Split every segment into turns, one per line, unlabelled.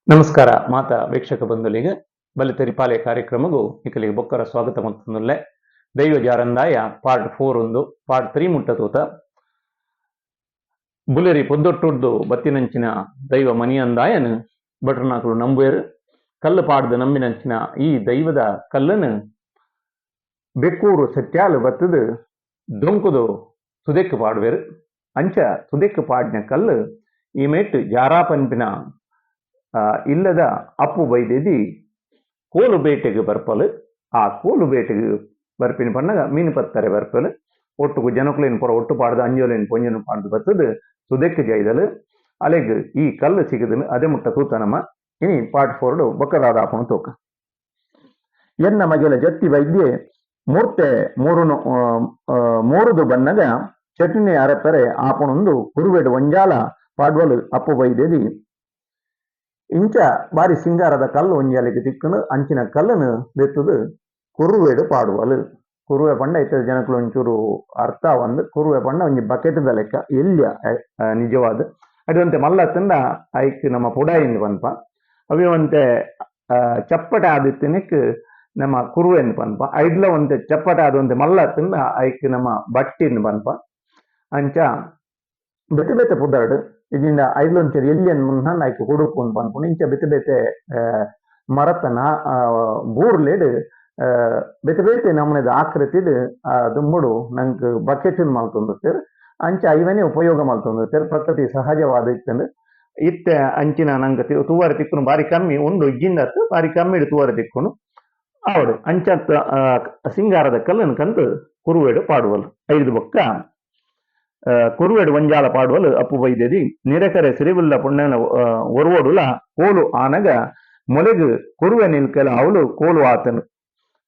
ನಮಸ್ಕಾರ ಮಾತ ವೀಕ್ಷಕ ಬಂಧುಲಿಗೆ ಬಲಿ ತೆರಿಪಾಲೆ ಕಾರ್ಯಕ್ರಮಗೂ ಇಕಲಿಗೆ ಬೊಕ್ಕರ ಸ್ವಾಗತ ಮತ್ತೊಂದುಲ್ಲೆ ದೈವ ಜಾರಂದಾಯ ಪಾರ್ಟ್ 4 ಒಂದು ಪಾರ್ಟ್ 3 ಮುಟ್ಟತೂತ ಬುಲೆರಿ ಪೊದ್ದೊಟ್ಟುಡ್ದು ಬತ್ತಿನಂಚಿನ ದೈವ ಮನಿಯಂದಾಯನು ಭಟ್ರನಾಕಲು ನಂಬುವೆರು ಕಲ್ಲು ಪಾಡ್ದು ನಂಬಿನಂಚಿನ ಈ ದೈವದ ಕಲ್ಲನು ಬೆಕ್ಕೂರು ಸತ್ಯಾಲು ಬತ್ತದು ದೊಂಕುದು ತುದೆಕ್ಕು ಪಾಡುವೆರು ಅಂಚ ತುದೆಕ್ಕು ಪಾಡಿನ ಕಲ್ಲು ಈ ಮೇಟ್ಟು ಜಾರಾ ಪಂಪಿನ ಇಲ್ಲದ ಅಪ್ಪು ಬೈದೇದಿ ಕೋಲು ಬೇಟೆಗೆ ಬರ್ಪಲು ಆ ಕೋಲು ಬೇಟೆಗೆ ಬರ್ಪಿನ ಪಣ್ಣಗ ಮೀನು ಪತ್ತಾರೆ ಬರ್ಪಲು ಒಟ್ಟುಗು ಜನಕುಲೇನು ಪುರ ಒಟ್ಟು ಪಾಡ್ದು ಅಂಜೋಲೇನು ಪೊಂಜನು ಪಾಡ್ದು ಬರ್ತದು ಸುದೆಕ್ಕೆ ಜೈದಲು ಅಲೆಗ್ ಈ ಕಲ್ಲು ಸಿಗದನು ಅದೇ ಮುಟ್ಟ ತೂತನಮ್ಮ ಇನಿ ಪಾರ್ಟ್ 4 ಬೊಕ್ಕದಾದ ಆಪಣ ತೂಕ ಎನ್ನ ಮಗೆಲ ಜತ್ತಿ ವೈದ್ಯೆ ಮೂರ್ತೆ ಮೂರುದು ಬಣ್ಣಗ ಚಟ್ನಿ ಅರಪರೆ ಆಪಣೊಂದು ಕುರುವೆಡು ಒಂಜಾಲ ಪಾಡ್ವಲು ಅಪ್ಪು ಬೈದೇದಿ ಇಂಚ ಬಾರಿ ಸಿಂಗಾರದ ಕಲ್ಲು ಒಂಜಾಲಿಗೆ ತಿಕ್ಕನು ಅಂಚಿನ ಕಲ್ಲನು ಬೆತ್ತದು ಕುರುವೆಡು ಪಾಡುವಲು ಕುರುವೆ ಪಂಡ ಇತ್ತ ಜನಕಲು ಒಂಚೂರು ಅರ್ಥ ಒಂದು ಕುರುವೆ ಪಂಡ ಒಂಜಿ ಬಕೆಟ್ದ ಲೆಕ್ಕ ಎಲ್ಯ ನಿಜವಾದ ಅಡುವಂತೆ ಮಲ್ಲತ್ತಂಡ ಐಕ್ ನಮ್ಮ ಪುಡಾಯಿಂದ ಪನ್ಪ ಅವಿವಂತೆ ಚಪ್ಪಟ ಆದಿತ್ತನಕ್ ನಮ್ಮ ಕುರುವೆಂದು ಪನ್ಪ ಐಡ್ಲ ಒಂತೆ ಚಪ್ಪಟ ಆದಂತೆ ಮಲ್ಲತ್ತಂಡ ಐಕ್ ನಮ್ಮ ಬಟ್ಟಿಂದು ಪನ್ಪ ಅಂಚ ಬೆತೆ ಬೆತೆ ಪುದಾಡು ಇದರಿಂದ ಐದ್ಲೊಂಚೂರು ಎಲ್ಲಿಯನ್ ಮುನ್ನ ಆಯ್ಕೆ ಹುಡುಕೊಂಡು ಪನ್ಪುಂಡು ಇಂಚ ಬೆತೆ ಬೆತೆ ಮರತನ ಬೂರ್ಲೆಡ್ ಬೆತೆ ಬೆತೆ ನಮ್ಮನೆದ ಆಕೃತಿಡ್ ದುಮ್ಮುಡು ನಂಗೆ ಬಕೆಟ್ ಮಲ್ತೊಂದಿರ್ತಾರೆ ಅಂಚ ಐವನೇ ಉಪಯೋಗ ಮಲ್ತೊಂದಿರ್ತಾರೆ ಪ್ರಕೃತಿ ಸಹಜವಾದ ಇತ್ತಂದು ಇತ್ತೆ ಅಂಚಿನ ನಂಗೆ ತೂವರ ತಿಕ್ಕನು ಬಾರಿ ಕಮ್ಮಿ ಒಂದು ಇಜ್ಜಿಂದತ್ತು ಬಾರಿ ಕಮ್ಮಿ ತೂವರ ತಿಕ್ಕನು ಅವಡು ಅಂಚ ಸಿಂಗಾರದ ಕಲ್ಲನ್ನು ಕಂಡು ಕುರುವೆಡು ಪಾಡುವಲು ಐದು ಬೊಕ್ಕ ಕುರುವೆಡು ಒಂಜಾಲ ಪಾಡುವಲು ಅಪ್ಪು ಬೈದೇದಿ ನಿರಕರೆ ಸಿರಿವುಲ್ಲ ಪುಣ್ಯನ ಒರುವಡುಲ ಕೋಲು ಆನಗ ಮೊಲೆಗು ಕುರುವೆ ನಿಲ್ಕೆಲ ಅವಳು ಕೋಲು ಆತನು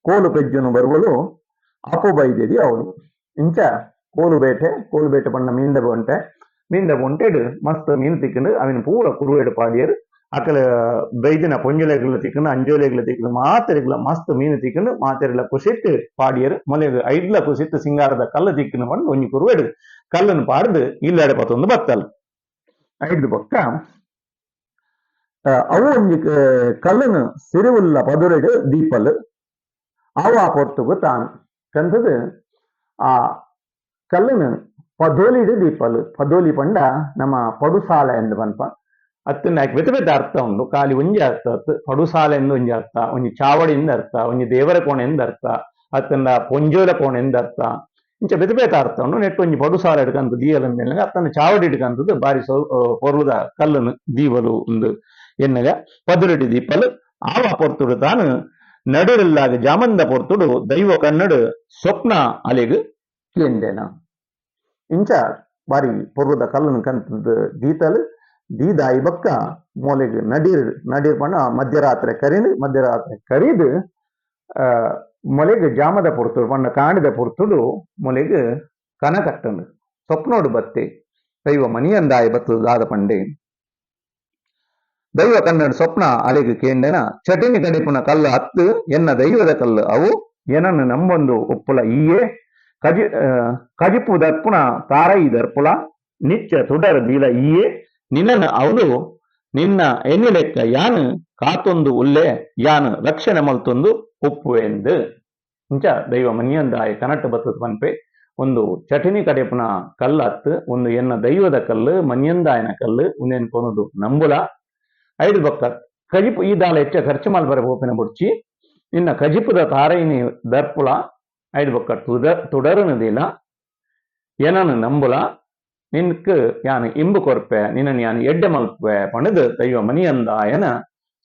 ಕೋಲು ಪೆಜ್ಜನು ಬರುವಲು ಅಪ್ಪು ಬೈದೇದಿ ಅವಳು ಇಂಚ ಕೋಲು ಬೇಟೆ ಪಣ್ಣ ಮೀಂದ ಬೊಂಟೆಡು ಮಸ್ತ್ ಮೀನು ತಿಕ್ಕಂಡು ಅವನು ಪೂರ ಕುರುವೆಡು ಪಾಡಿಯರು ಅಕಲ ಬೈದಿನ ಪೊಂಜಲೆಗಳ ತಿಕ್ಕಂಡು ಅಂಜೋಲೆಗಳ ತಿಕ್ಕಂಡು ಮಾತೆರೆಗಳ ಮಸ್ತ್ ಮೀನು ತಿಕ್ಕಂಡು ಮಾತೆರೆಗಳ ಕುಸಿಟ್ಟು ಪಾಡಿಯರು ಮೊಲೆಗು ಐಡ್ಲ ಕುಸಿಟ್ಟು ಸಿಂಗಾರದ ಕಲ್ಲು ತಿಕ್ಕನು ಪಂಡು ಒಂಜಿ ಕುರುವೆಡು ಕಲ್ಲನ್ನು ಪಾಡ್ದು ಇಲ್ಲಾಡೆ ಪತ್ತೊಂದು ಬತ್ತಲು ಐದು ಬೊಕ್ಕ ಅವು ಒಂಜಿ ಕಲ್ಲನ್ನು ಸಿರಿವುಲ್ಲ ಪದುರೆಡು ದೀಪಲು ಅವು ಆ ಪೊರ್ತುಗು ತಾನು ಕಂತದು ಆ ಕಲ್ಲನ್ನು ಪದೋಲಿಡು ದೀಪಲು ಪದೋಲಿ ಪಂಡ ನಮ್ಮ ಪಡುಸಾಲ ಎಂದು ಪನ್ಪ ಅತ್ತನ್ನ ಬೆತೆ ಬೆತೆ ಅರ್ಥ ಉಂಡು ಖಾಲಿ ಒಂಜಿ ಅರ್ಥ ಪಡುಸಾಲ ಎಂದು ಒಂಜಿ ಅರ್ಥ ಒಂಜಿ ಚಾವಡಿಯಿಂದ ಅರ್ಥ ಒಂಜಿ ದೇವರ ಕೋಣೆ ಎಂದು ಅರ್ಥ ಅತ್ತನ್ನ ಪೊಂಜೋಲ ಕೋಣೆ ಎಂದು ಅರ್ಥ ಇಂಚ ಬೆತೆ ಬೆತೆ ಅರ್ಥ ಉಂಡು ನೆಟ್ಟು ಒಂಜಿ ಪಡುಸಾಲ ಹಿಡ್ಕಂತ ದೀವಲ ಮೇಲೆ ಅತ್ತನ್ನ ಚಾವಡಿ ಹಿಡ್ಕಂತದ್ದು ಬಾರಿ ಪೊರ್ಲುದ ಕಲ್ಲನ್ನು ದೀವಲು ಒಂದು ಎನ್ನಗ ಪದುರೆಡಿ ದೀಪಲು ಆವ ಪೊರ್ತುಡು ತಾನು ನಡುರಿಲ್ಲಾಗ ಜಾಮಂದ ಪೊರ್ತುಡು ದೈವ ಕನ್ನಡು ಸ್ವಪ್ನ ಅಲೆಗು ಕೇಂದೇನ ಇಂಚ ಬಾರಿ ಪೊರ್ಲುದ ಕಲ್ಲನ್ನು ಕಂತದ್ದು ದೀತಲು ದೀದಾಯಿ ಬಕ್ಕ ಮೂಲೆಗೆ ನಡೀರ್ ಪಣ ಮಧ್ಯರಾತ್ರಿ ಕರೀದು ಮೊಲೆಗೆ ಜಾಮದ ಪೊರ್ತುಡು ಪಣ್ಣ ಕಾಣಿದ ಪೊರ್ತುಡು ಮೊಲೆಗೆ ಕನ ಕಟ್ಟನು ಸ್ವಪ್ನೋಡು ಬತ್ತೆ ದೈವ ಮನಿಯಂದಾಯ ಬತ್ತದು ದಾದ ಪಂಡೆ ದೈವ ಕನ್ನಡ ಸ್ವಪ್ನ ಅಲೆಗೆ ಕೇಂಡನ ಚಟಿನಿ ಕಡಿಪುನ ಕಲ್ಲು ಹತ್ತು ಎನ್ನ ದೈವದ ಕಲ್ಲು ಅವು ಏನನ್ನು ನಂಬೊಂದು ಒಪ್ಪುಲ ಈಯೇ ಕಜಿಪು ದರ್ಪುಣ ತಾರೈ ದರ್ಪುಳ ನಿತ್ಯ ತುಡರ ದೀಲ ಈಯೇ ನಿನ್ನನ್ನು ಅವಳು ನಿನ್ನ ಎಣ್ಣೆ ಲೆಕ್ಕ ಯಾನು ಕಾತೊಂದು ಉಲ್ಲೆ ಯಾನು ರಕ್ಷಣೆ ಮಲ್ತೊಂದು ಒಪ್ಪುವೆಂದು ಇಂಚ ದೈವ ಮನಿಯಂದಾಯ ಕನಟ್ಟು ಬತ್ತದ ಪನ್ಪೆ ಒಂದು ಚಟಿನಿ ಕಡೆಪುನ ಕಲ್ಲು ಹತ್ತು ಒಂದು ಎನ್ನ ದೈವದ ಕಲ್ಲು ಮನಿಯಂದಾಯನ ಕಲ್ಲು ಉಂದೇನು ಕೊನದು ನಂಬುಲ ಐದು ಬಕ್ಕ ಕಜಿಪು ಈ ದಾಳ ಹೆಚ್ಚ ಖರ್ಚು ಮಲ್ಬರ ಬೋಪಿನ ಬುಡ್ಚಿ ನಿನ್ನ ಕಜಿಪುದ ತಾರೈನಿ ದರ್ಪುಳ ಐದು ಬಕ್ಕ ತುಡರನದಿಲ್ಲ ಏನನ್ನು ನಂಬುಲ ನಿನ್ಕ್ ಯಾನು ಇಂಬು ಕೊರ್ಪೆ ನಿನ್ನ ಯಾನು ಎಡ್ಡೆ ಮಲ್ಪೆ ಪಣದು ದೈವ ಮನಿಯಂದಾಯನ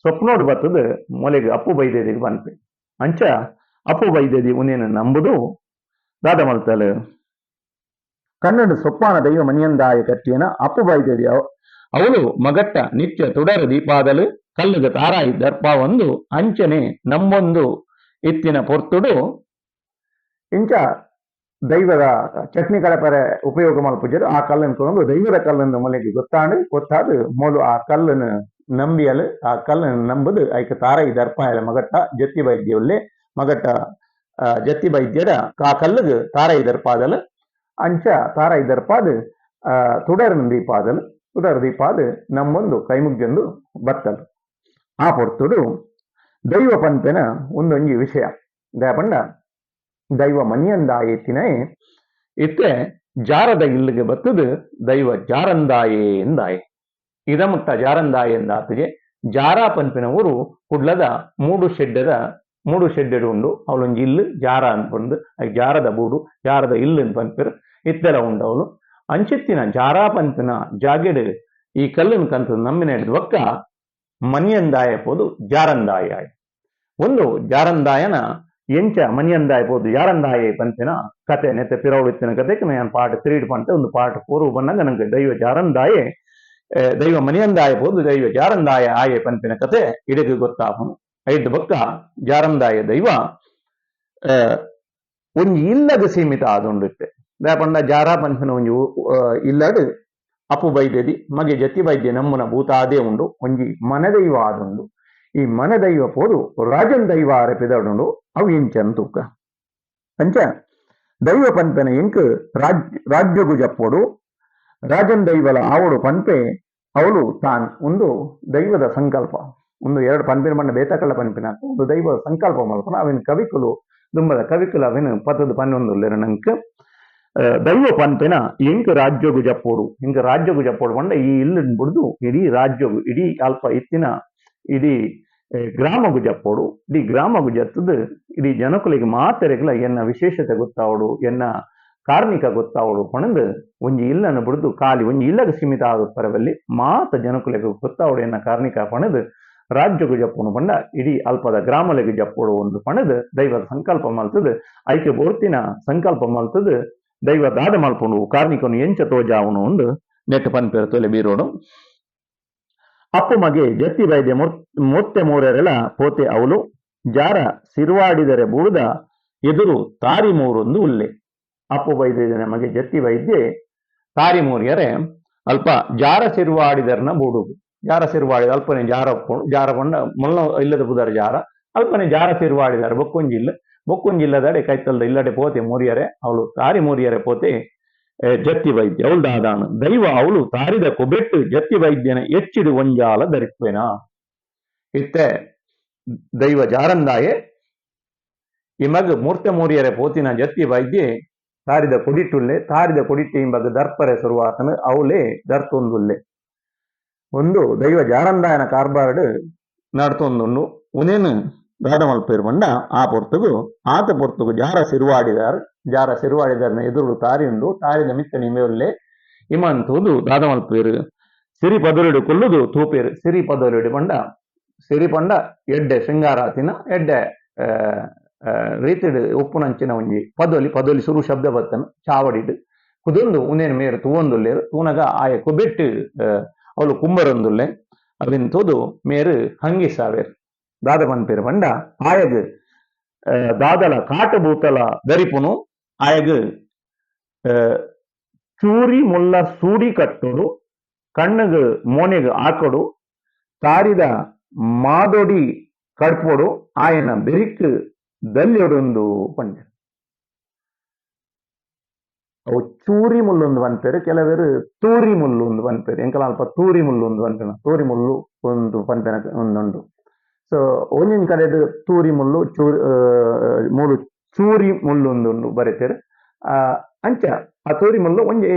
ಸ್ವಪ್ನೋಡು ಬತ್ತದು ಮೊಲೆಗೆ ಅಪ್ಪು ಬೈದೇದಿಗೆ ಬನ್ಪೆ ಅಂಚ ಅಪ್ಪು ಬೈದೇದಿ ಉನೇನು ನಂಬುದು ದಾದ ಮಲ್ತಲು ಕನ್ನಡ ಸೊಪ್ಪಾನ ದೈವ ಮನಿಯಂದಾಯ ಕಟ್ಟಿಯನ ಅಪ್ಪು ಬೈದೇದಿ ಅವಳು ಮಗಟ್ಟ ನಿತ್ಯ ತುಡರ ದೀಪಾದಲು ಕಲ್ಲುಗ ತಾರಾಯಿ ದರ್ಪ ಒಂದು ಅಂಚನೆ ನಂಬೊಂದು ಇತ್ತಿನ ಪೊರ್ತುಡು ಇಂಚ ದೈವದ ಚಟ್ನಿ ಕಳಪರೆ ಉಪಯೋಗ ಮಲ್ಪುಜರು ಆ ಕಲ್ಲನ್ನು ತಗೊಂಡು ದೈವದ ಕಲ್ಲನ್ನು ಮೊಲೆಗೆ ಗೊತ್ತಾದು ಮೊಲು ಆ ಕಲ್ಲನ್ನು ನಂಬಿಯಲು ಆ ಕಲ್ಲನ್ನು ನಂಬುದು ಐಕ ತಾರೈ ದರ್ಪ ಮಗಟ್ಟ ಜತ್ತಿ ವೈದ್ಯವಲ್ಲೇ ಮಗಟ್ಟ ಜತ್ತಿ ವೈದ್ಯರ ಆ ಕಲ್ಲುಗೆ ತಾರೈ ದರ್ಪಾದಲು ಅಂಚ ತಾರೈ ದರ್ಪಾದು ತುಡರ್ ದೀಪಾದಲು ತುಡರ್ ದೀಪಾದು ನಮ್ಮೊಂದು ಕೈಮುಗ್ಗಂದು ಬತ್ತಲು ಆ ಪೊರ್ತುಡು ದೈವ ಪನ್ಪೆನ ಒಂದೊಂಜಿ ವಿಷಯ ದಾಯಪಂಡ ದೈವ ಮನಿಯಂದಾಯೆತ್ತಿನೇ ಇತ್ತೆ ಜಾರದ ಇಲ್ಲಿಗೆ ಬತ್ತದು ದೈವ ಜಾರಂದಾಯೆ ಎಂದಾಯೆ ಇದಮುಟ್ಟ ಜಾರಂದಾಯೆ ಎಂದಾತಿಗೆ ಜಾರಾ ಪನ್ಪಿನ ಊರು ಕುಡ್ಲದ ಮೂಡು ಶೆಡ್ಡೆಡು ಉಂಡು ಅವಳೊಂಜಿ ಇಲ್ಲು ಜಾರ ಅನ್ಪಂದು ಜಾರದ ಬೂಡು ಜಾರದ ಇಲ್ಲು ಪನ್ಪಿರ್ ಇತ್ತೆಲ ಉಂಡು ಅವಳು ಅಂಚಿತ್ತಿನ ಜಾರಾ ಪನ್ಪಿನ ಜಾಗೆಡು ಈ ಕಲ್ಲನ್ ಕಂತು ನಮ್ಮಿನ ಹಿಡಿದು ಒಕ್ಕ ಮನಿಯಂದಾಯ ಪೋದು ಜಾರಂದಾಯ ಒಂದು ಜಾರಂದಾಯನ ಎಂಚ ಮನಿಯಂದಾಯ ಪೋದು ಜಾರಂದಾಯ ಪಂಪಿನ ಕತೆ ನೆತ್ತೆ ಪಿರವಳಿತ್ತಿನ ಕತೆಗೆ ನಾನು ಪಾರ್ಟ್ 3 ಪಂತೆ ಒಂದು ಪಾರ್ಟ್ 4 ಬಂದಾಗ ನಂಗೆ ದೈವ ಜಾರಂದಾಯೆ ದೈವ ಮನಿಯಂದಾಯ ಪೋದು ದೈವ ಜಾರಂದಾಯ ಆಯೆ ಪಂಪಿನ ಕತೆ ಇಡಗೆ ಗೊತ್ತಾಪನು ಐದು ಬೊಕ್ಕ ಜಾರಂದಾಯ ದೈವ ಒಂಜಿ ಇಲ್ಲದ ಸೀಮಿತ ಆದುಂಡಿತ್ತೆ ದಾಪಂಡ ಜಾರಾ ಪಂಪಿನ ಒಂಜಿ ಇಲ್ಲಡು ಅಪ್ಪು ಬೈದ್ಯದಿ ಮಗೆ ಜತಿ ವೈದ್ಯ ನಮ್ಮನ ಭೂತಾದೇ ಉಂಡು ಒಂಜಿ ಮನದೈವ ಆದುಂಡು ಈ ಮನದೈವ ಪೋದು ರಾಜನ್ ದೈವ ಆರೆಪಿದಡುಂಡು ಅವು ಎಂಚಂತುಕ್ಕ ಅಂಚ ದೈವ ಪನ್ಪೆನ ಎಂಕ್ ರಾಜ್ಯಗು ಜಪ್ಪೋಡು ರಾಜನ್ ದೈವಲ ಆವಡು ಪನ್ಪೆ ಅವಳು ತಾನ್ ಒಂದು ದೈವದ ಸಂಕಲ್ಪ ಒಂದು ಎರಡು ಪನ್ಪಿನ ಬಣ್ಣ ಬೇತಕಳ್ಳ ಪನ್ಪಿನ ಒಂದು ದೈವದ ಸಂಕಲ್ಪ ಮಲ್ಪನ ಅವಿನ ಕವಿಕುಲು ದುಂಬದ ಕವಿಕುಲು ಅವಿನ ಪತ್ತದ ಪನ್ನೊಂದುಲ್ಲೆರ ನಂಕ್ ದೈವ ಪನ್ಪೆನ ಎಂಕ್ ರಾಜ್ಯಗು ಜಪ್ಪೋಡು ಇಂಕ ರಾಜ್ಯಗು ಜಪ್ಪೋಡು ಪಂಡ ಈ ಇಲ್ಲಿನ ಬಿಡ್ದು ಇಡೀ ರಾಜ್ಯಗು ಇಡೀ ಅಲ್ಪ ಇತ್ತಿನ ಇಡೀ ಗ್ರಾಮಗು ಜಪ್ಪೋಡು ಇಡೀ ಗ್ರಾಮಗು ಜತ್ತದು ಇಡೀ ಜನಕುಲಿಗೆ ಮಾತೆರೆಗ್ಲ ಎನ್ನ ವಿಶೇಷತೆ ಗೊತ್ತಾವಡು ಎನ್ನ ಕಾರ್ಮಿಕ ಗೊತ್ತಾವಡು ಪಣಂದು ಒಂಜಿ ಇಲ್ಲನ್ನು ಬಿಡ್ದು ಖಾಲಿ ಒಂಜಿ ಇಲ್ಲಗ ಸೀಮಿತ ಆದ ಪರವಲ್ಲಿ ಮಾತ ಜನಕುಲಿಗೆ ಗೊತ್ತಾವಡು ಎನ್ನ ಕಾರ್ಮಿಕ ಪಣದು ರಾಜ್ಯಗು ಜಪ್ಪುನು ಪಂಡ ಇಡೀ ಅಲ್ಪದ ಗ್ರಾಮಲೆಗೆ ಜಪ್ಪೋಡು ಒಂದು ಪಣದು ದೈವದ ಸಂಕಲ್ಪ ಮಲ್ತದು ಐಕೆ ಬೋರ್ತಿನ ಸಂಕಲ್ಪ ಮಲ್ತದು ದೈವ ದಾದ ಮಲ್ಪುಂಡು ಕಾರ್ಮಿಕನು ಎಂಚ ತೋಜಾವನು ಒಂದು ನೆಟ್ಟು ಪನ್ಪೆರ ತೊಲೆ ಬೀರೋಡು ಅಪ್ಪು ಮಗೆ ಜತ್ತಿ ವೈದ್ಯ ಮೊತ್ತೆ ಮೂರರೆಲ ಪೋತೆ ಅವಳು ಜಾರ ಸಿರುವಾಡಿದರೆ ಬೂಡುದ ಎದುರು ತಾರಿ ಮೂರೊಂದು ಉಲ್ಲೆ ಅಪ್ಪು ವೈದ್ಯ ಮಗೆ ಜತ್ತಿ ವೈದ್ಯೆ ತಾರಿ ಮೂರಿಯರೆ ಅಲ್ಪ ಜಾರ ಸಿರುವಾಡಿದರ್ನ ಬೂಡುದು ಜಾರ ಸಿರುವಾಡಿದ ಅಲ್ಪನೆ ಜಾರ ಕೊಂಡ ಮೊಲ್ಲ ಇಲ್ಲದ ಬುದರ ಜಾರ ಅಲ್ಪನೆ ಜಾರ ಸಿರುವಾಡಿದಾರೆ ಬೊಕ್ಕೊಂಜಿಲ್ಲದಡೆ ಕೈತಲ್ದ ಇಲ್ಲಡೆ ಪೋತೆ ಮೂರಿಯರೆ ಅವಳು ತಾರಿ ಮೂರಿಯರೆ ಪೋತೆ ಜತ್ತಿ ವೈದ್ಯ ಅವಳು ದಾದಾನು ದೈವ ಅವಳು ತಾರಿದ ಕೊಬೆಟ್ಟು ಜತ್ತಿ ವೈದ್ಯನ ಎಚ್ಚಿಡು ಒಂಜಾಲ ಧರಿತ್ವೆನ ಇತ್ತೆ ದೈವ ಜಾರಂದಾಯೆ ಇಮಗ್ ಮೂರ್ತೆ ಮೂರಿಯರೆ ಪೋತಿನ ಜತ್ತಿ ವೈದ್ಯೆ ತಾರಿದ ಕೊಡಿಟ್ಟು ಇಂಬಗ್ ದರ್ಪರೆ ಶುರುವಾತನು ಅವಳೇ ದರ್ತೊಂದುಲ್ಲೆ ಒಂದು ದೈವ ಜಾರಂದಾಯನ ಕಾರ್ಬಾರ್ಡ್ ನಡ್ತೊಂದುಂಡು ಉನೇನು ದಾದ ಮಲ್ಪೇರು ಬಂಡ ಆ ಪೊರ್ತುಗು ಆತ ಪೊರ್ತುಗು ಜಾರ ಸಿರುವಾಡಿದಾರ್ನ ಎದುರು ತಾರಿ ಉಂಡು ತಾರಿದ ಮಿತ್ತಣಿ ಮೇಲ್ಲೆ ಇಮಂತುದು ದಾದ ಮಲ್ಪೇರು ಸಿರಿ ಪದರುಡು ಕೊಲ್ಲುದು ತೂಪೇರು ಸಿರಿ ಪದರುಡು ಬಂಡ ಸಿರಿ ಪಂಡ ಎಡ್ಡೆ ಶೃಂಗಾರಾತಿನ ಎಡ್ಡೆ ರೀತಿಡ್ ಉಪ್ಪುನಂಚಿನ ಒಂಜಿ ಪದೊಲಿ ಸುರು ಶಬ್ದ ಬತ್ತನು ಚಾವಡಿಡು ಕುದೊಂದು ಉನೇನು ಮೇರು ತೂವೊಂದುಲ್ಲೇರು ತೂನಗ ಆಯ ಕೊಬೆಟ್ಟು ಅವಳು ಕುಂಬರೊಂದುಲ್ಲೆ ಅವಿನ್ ತೂದು ಮೇರು ಹಂಗಿಸಾವೇರು ದಾದ ಪನ್ಪೇರು ಬಂಡ ಆಯಗ್ ದಾದಲ ಕಾಟ ಬೂತಲ ಧರಿಪುನು ಆಯಗ್ ಚೂರಿ ಮುಲ್ಲ ಸೂಡಿ ಕಟ್ಟೋಡು ಕಣ್ಣಗ್ ಮೋನೆಗ್ ಹಾಕೊಡು ತಾರಿದ ಮಾದೊಡಿ ಕಡ್ಪೋಡು ಆಯನ ಬೆರಿಕ್ ದಲ್ಯೊಡೊಂದು ಪಂಡ ಅವು ಚೂರಿ ಮುಲ್ಲೊಂದು ಪನ್ಪೇರು ಕೆಲವೇರು ತೂರಿ ಮುಲ್ಲು ಒಂದು ಪನ್ಪೇರು ಎಂಕಲ ಅಲ್ಪ ತೂರಿ ಮುಲ್ಲು ಒಂದು ಪನ್ಪೆನ ತೂರಿ ಮುಲ್ಲು ಒಂದು ಪನ್ಪೆನ ಒಂದುಂಡು ಸೊ ಒಂಜಿನ ಕಡೆದು ತೂರಿ ಮುಲ್ಲು ಮೂಲು ಚೂರಿ ಮುಲ್ಲು ಒಂದು ಬರೀತೇರು ಅಂಚ ಆ ತೂರಿ ಮುಲ್ಲು ಒಂಜಿ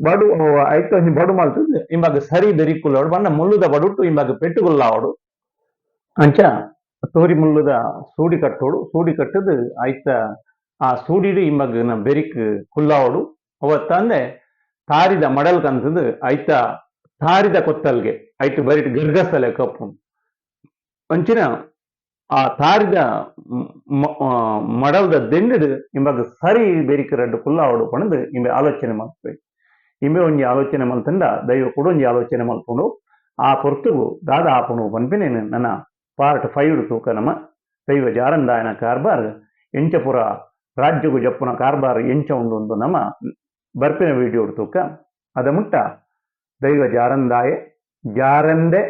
ಬಡು ಐತ ಬಡು ಮಲ್ತದ್ದು ಇಂಬಾಗ ಸರಿ ಬೆರಿಕುಲ್ಲೋಡು ಬಣ್ಣ ಮುಲ್ಲುದ ಬಡುಟ್ಟು ಇಂಬಾಗ ಪೆಟ್ಟುಗುಲ್ಲಾವಡು ಅಂಚ ತೂರಿ ಮುಲ್ಲುದ ಸೂಡಿ ಕಟ್ಟದು ಐತ ಆ ಸೂಡಿಡು ಇಂಬಗ ಬೆರಿಕ್ ಕುಲ್ಲಾವಡು ಅವತ್ತಂದೆ ತಾರಿದ ಮಡಲ್ ಕಂತದು ಐತ ತಾರಿದ ಕೊತ್ತಲ್ಗೆ ಐತು ಬರಿಟ್ ಗರ್ಗಸಲೆ ಕಪ್ಪು ಅಂಚಿನ ಆ ತಾರಿದ ಮಡಲ್ದ ದಿಂಡಿಡು ಇಂಬಗ ಸರಿ ಬೆರಿಕ್ ರಡ್ಡು ಕುಲ್ಲಾವಡು ಪಣದು ಇಂಬೆ ಆಲೋಚನೆ ಮಾಡ್ಬೇಕು ಇಂಬೆ ಒಂಜಿ ಆಲೋಚನೆ ಮಲ್ತಂಡ ದೈವ ಕೂಡ ಒಂಜಿ ಆಲೋಚನೆ ಮಲ್ಪುಂಡು ಆ ಪೊರ್ತುಗು ದಾದ ಆಪುನು ಪನ್ಪಿನೇನು ನನ್ನ ಪಾರ್ಟ್ 5 ತೂಕ ನಮ ದೈವ ಜಾರಂದಾಯನ ಕಾರ್ಬಾರ್ ಎಂಚಪುರ ರಾಜ್ಯಗು ಜಪ್ಪುನ ಕಾರ್ಬಾರ್ ಎಂಚ ಉಂಡು ನಮ ಬರ್ಪಿನ ವಿಡಿಯೋ ತೂಕ ಅದ ಮುಟ್ಟ ದೈವ ಜಾರಂದಾಯೆ ಜಾರಂದೆ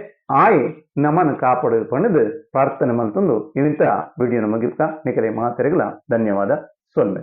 ಆಯ್ ನಮನ ಕಾಪಾಡು ಪಣದು ಪ್ರಾರ್ಥನೆ ಮಲ್ತಂದು ಇಂಥ ವಿಡಿಯೋನ ಮುಗಿಸ್ತಾ ನಿಕಲೆ ಮಾತೆರೆಗಳ ಧನ್ಯವಾದ ಸೊಲ್ಲೆ.